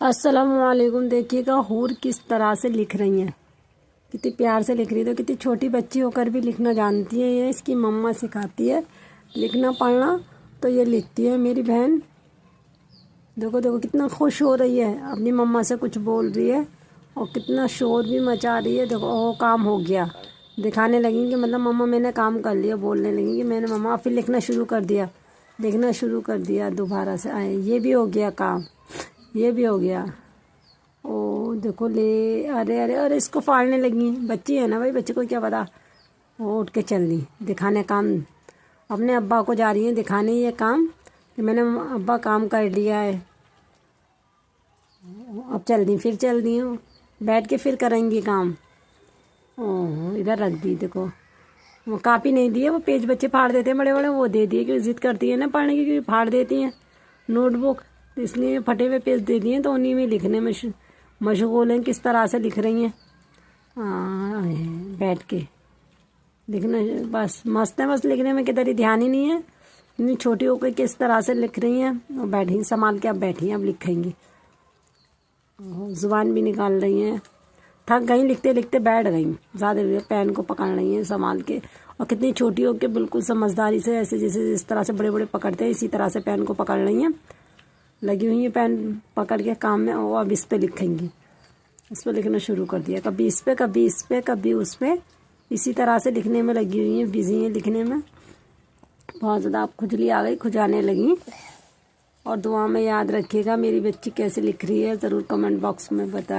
अस्सलामुअलैकुम। देखिएगा हूर किस तरह से लिख रही हैं, कितनी प्यार से लिख रही है। तो कितनी छोटी बच्ची होकर भी लिखना जानती है। ये इसकी मम्मा सिखाती है लिखना पढ़ना, तो ये लिखती है मेरी बहन। देखो देखो कितना खुश हो रही है, अपनी मम्मा से कुछ बोल रही है और कितना शोर भी मचा रही है। देखो ओ काम हो गया, दिखाने लगी कि मतलब मम्मा मैंने काम कर लिया, बोलने लगी कि मैंने मम्मा। फिर लिखना शुरू कर दिया, लिखना शुरू कर दिया दोबारा से। आए ये भी हो गया काम, ये भी हो गया। ओ देखो ले, अरे अरे अरे इसको फाड़ने लगी। बच्ची है ना भाई, बच्चे को क्या पता। वो उठ के चल दी दिखाने काम, अपने अब्बा को जा रही है दिखाने ये काम कि मैंने अब्बा काम कर लिया है। अब चल दी, फिर चल दी हूँ, बैठ के फिर करेंगी काम। ओह इधर रख दी। देखो वो कापी नहीं दी है, वो पेज बच्चे फाड़ देते हैं बड़े बड़े, वो दे दिए कि जिद करती है ना पढ़ने की, क्योंकि फाड़ देती हैं नोटबुक, इसलिए फटे हुए पेज दे दिए। तो उन्हीं में लिखने में मशगूल हैं। किस तरह से लिख रही हैं बैठ के लिखना, बस मस्त है। बस लिखने में किधर ही ध्यान ही नहीं है। इतनी छोटी होकर किस तरह से लिख रही हैं। और बैठी संभाल के, अब बैठी हैं, अब लिखेंगी। ज़ुबान भी निकाल रही हैं, थक गई लिखते लिखते, बैठ गई ज़्यादा देर, पेन को पकड़ रही हैं संभाल के। और कितनी छोटी होकर बिल्कुल समझदारी से, ऐसे जैसे जिस तरह से बड़े बड़े पकड़ते हैं इसी तरह से पेन को पकड़ रही हैं, लगी हुई है पेन पकड़ के काम में। और अब इस पे लिखेंगी, इस पर लिखना शुरू कर दिया, कभी इस पे कभी इस पे कभी उस पे, इसी तरह से लिखने में लगी हुई हैं, बिजी हैं लिखने में। बहुत ज़्यादा अब खुजली आ गई, खुजाने लगी। और दुआ में याद रखिएगा मेरी बच्ची कैसे लिख रही है, ज़रूर कमेंट बॉक्स में बता।